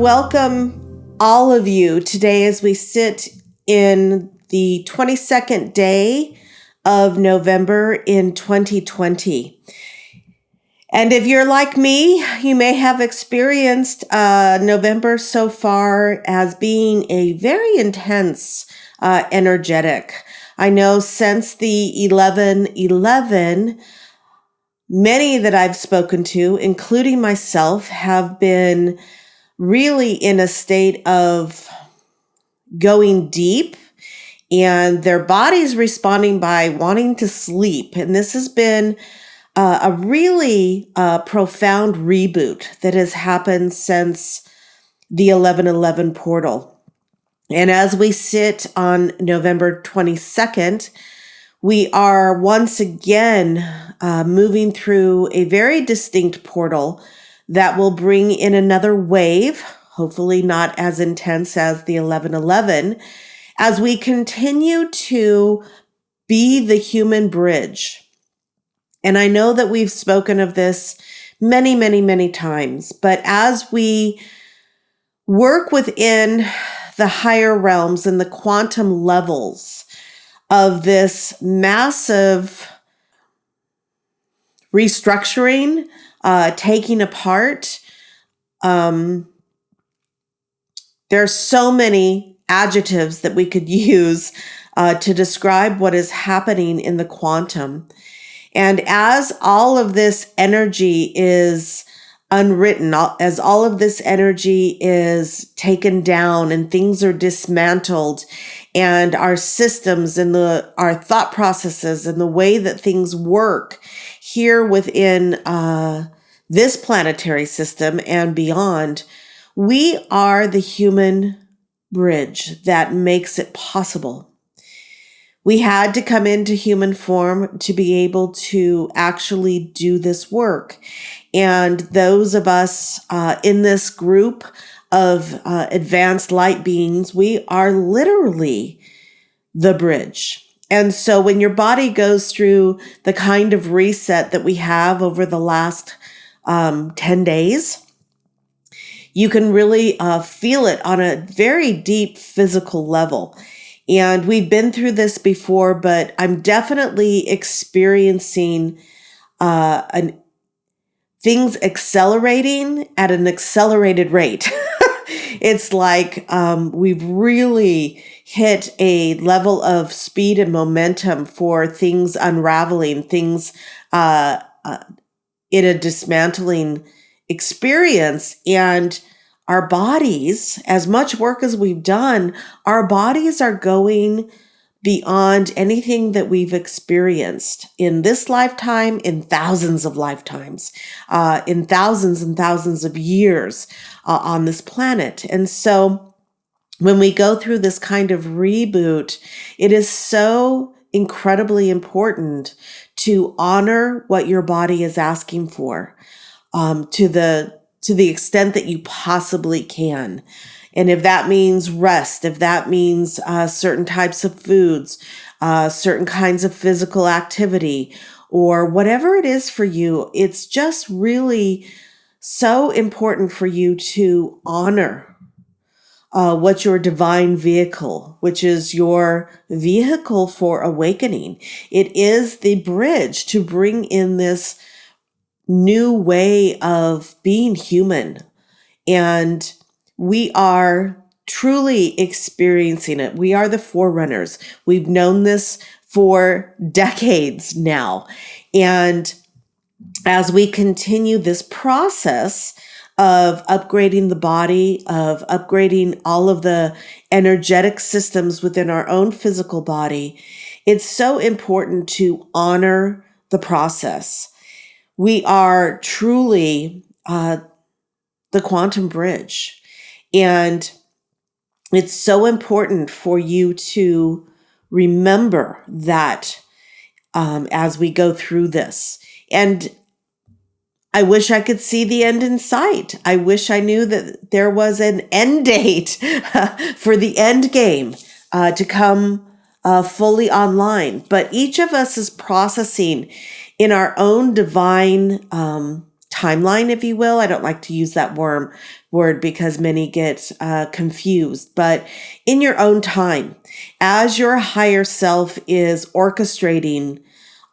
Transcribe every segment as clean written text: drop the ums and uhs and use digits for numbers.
welcome all of you today as we sit in the 22nd day of November in 2020. And if you're like me, you may have experienced November so far as being a very intense energetic. I know since the 11/11, many that I've spoken to, including myself, have been really in a state of going deep and their body's responding by wanting to sleep. And this has been a really profound reboot that has happened since the 11/11 portal. And as we sit on November 22nd, we are once again moving through a very distinct portal that will bring in another wave, hopefully not as intense as the 11/11, as we continue to be the human bridge. And I know that we've spoken of this many, many, many times, but as we work within the higher realms and the quantum levels of this massive restructuring, taking apart, there are so many adjectives that we could use to describe what is happening in the quantum. And as all of this energy is unwritten, as all of this energy is taken down and things are dismantled, and our systems and our thought processes and the way that things work here within this planetary system and beyond, we are the human bridge that makes it possible. We had to come into human form to be able to actually do this work. And those of us in this group of advanced light beings, we are literally the bridge. And so when your body goes through the kind of reset that we have over the last 10 days, you can really feel it on a very deep physical level. And we've been through this before, but I'm definitely experiencing things accelerating at an accelerated rate. It's like we've really hit a level of speed and momentum for things unraveling, things in a dismantling experience. And our bodies, as much work as we've done, our bodies are going beyond anything that we've experienced in this lifetime, in thousands of lifetimes, in thousands and thousands of years on this planet. And so when we go through this kind of reboot, it is so incredibly important to honor what your body is asking for, to the extent that you possibly can. And if that means rest, if that means certain types of foods, certain kinds of physical activity, or whatever it is for you, it's just really so important for you to honor what your divine vehicle, which is your vehicle for awakening. It is the bridge to bring in this new way of being human. And we are truly experiencing it. We are the forerunners. We've known this for decades now. And as we continue this process of upgrading the body, of upgrading all of the energetic systems within our own physical body, it's so important to honor the process. We are truly the quantum bridge. And it's so important for you to remember that as we go through this. And I wish I could see the end in sight. I wish I knew that there was an end date for the end game to come fully online. But each of us is processing in our own divine timeline, if you will. I don't like to use that word because many get confused, but in your own time, as your higher self is orchestrating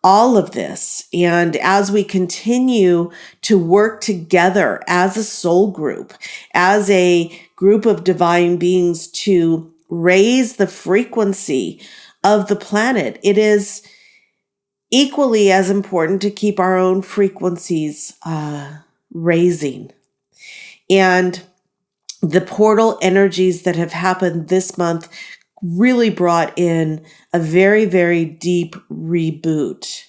all of this, and as we continue to work together as a soul group, as a group of divine beings to raise the frequency of the planet, it is equally as important to keep our own frequencies raising. And the portal energies that have happened this month really brought in a very, very deep reboot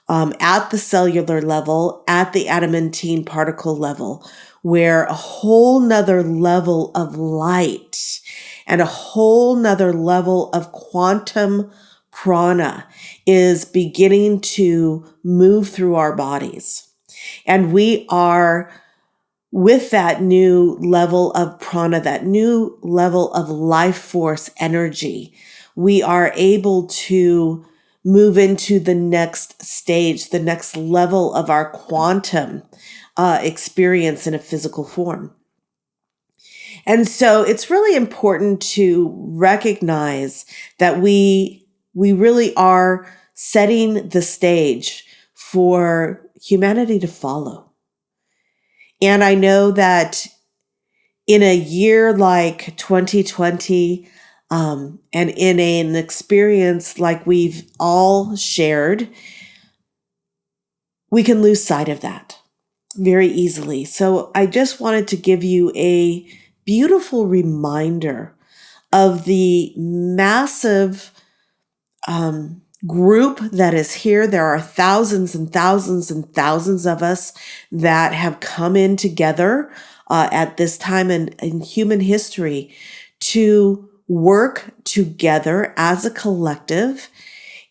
at the cellular level, at the adamantine particle level, where a whole nother level of light and a whole nother level of quantum prana is beginning to move through our bodies. And we are, with that new level of prana, that new level of life force energy, we are able to move into the next stage, the next level of our quantum experience in a physical form. And so it's really important to recognize that we really are setting the stage for humanity to follow. And I know that in a year like 2020, and in an experience like we've all shared, we can lose sight of that very easily. So I just wanted to give you a beautiful reminder of the massive group that is here. There are thousands and thousands and thousands of us that have come in together at this time in human history to work together as a collective.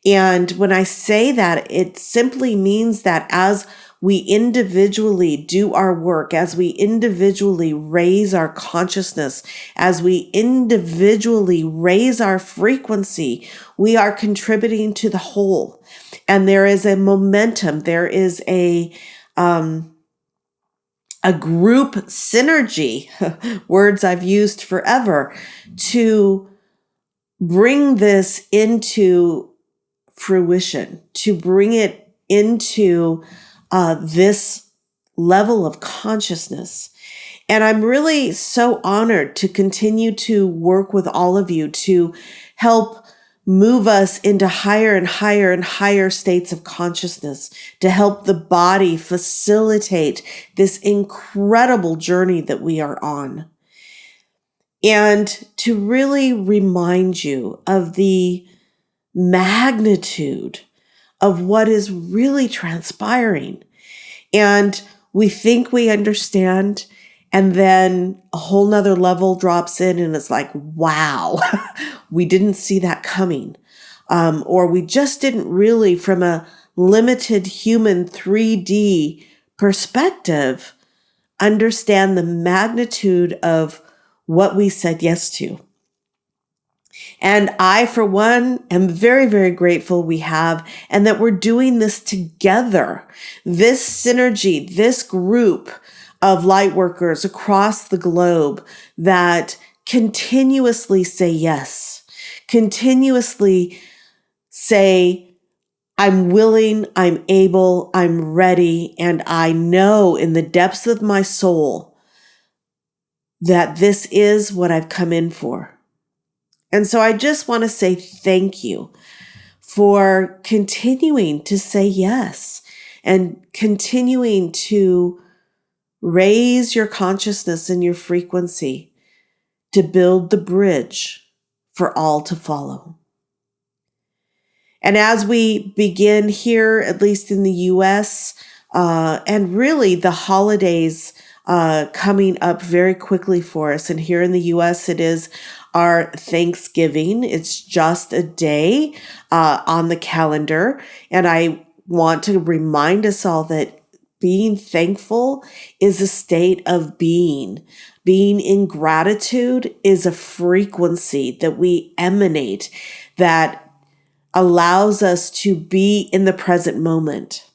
And when I say that, it simply means that as we individually do our work, as we individually raise our consciousness, as we individually raise our frequency, we are contributing to the whole. And there is a momentum, there is a group synergy, words I've used forever, to bring this into fruition, to bring it into this level of consciousness. And I'm really so honored to continue to work with all of you to help move us into higher and higher and higher states of consciousness, to help the body facilitate this incredible journey that we are on. And to really remind you of the magnitude of what is really transpiring. And we think we understand, and then a whole nother level drops in and it's like, wow, we didn't see that coming. Or we just didn't really, from a limited human 3D perspective, understand the magnitude of what we said yes to. And I, for one, am very, very grateful we have, and that we're doing this together. This synergy, this group of light workers across the globe that continuously say yes, continuously say, I'm willing, I'm able, I'm ready, and I know in the depths of my soul that this is what I've come in for. And so I just want to say thank you for continuing to say yes and continuing to raise your consciousness and your frequency to build the bridge for all to follow. And as we begin here, at least in the US, and really the holidays coming up very quickly for us. And here in the US, it is our Thanksgiving. It's just a day on the calendar. And I want to remind us all that being thankful is a state of being. Being in gratitude is a frequency that we emanate that allows us to be in the present moment.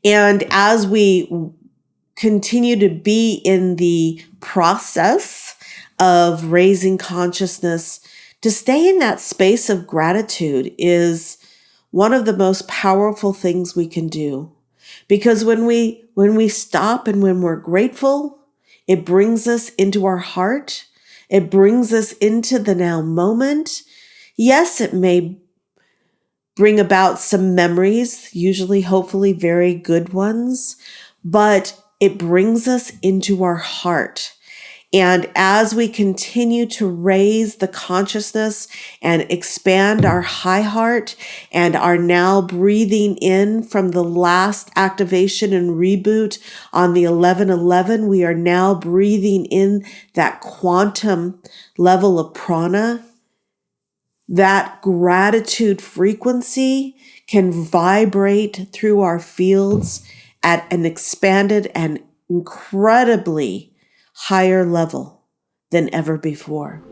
And as we continue to be in the process of raising consciousness, to stay in that space of gratitude is one of the most powerful things we can do. Because when we stop and when we're grateful, it brings us into our heart. It brings us into the now moment. Yes, it may bring about some memories, usually, hopefully, very good ones, but it brings us into our heart. And as we continue to raise the consciousness and expand our high heart and are now breathing in from the last activation and reboot on the 1111, we are now breathing in that quantum level of prana. That gratitude frequency can vibrate through our fields at an expanded and incredibly higher level than ever before.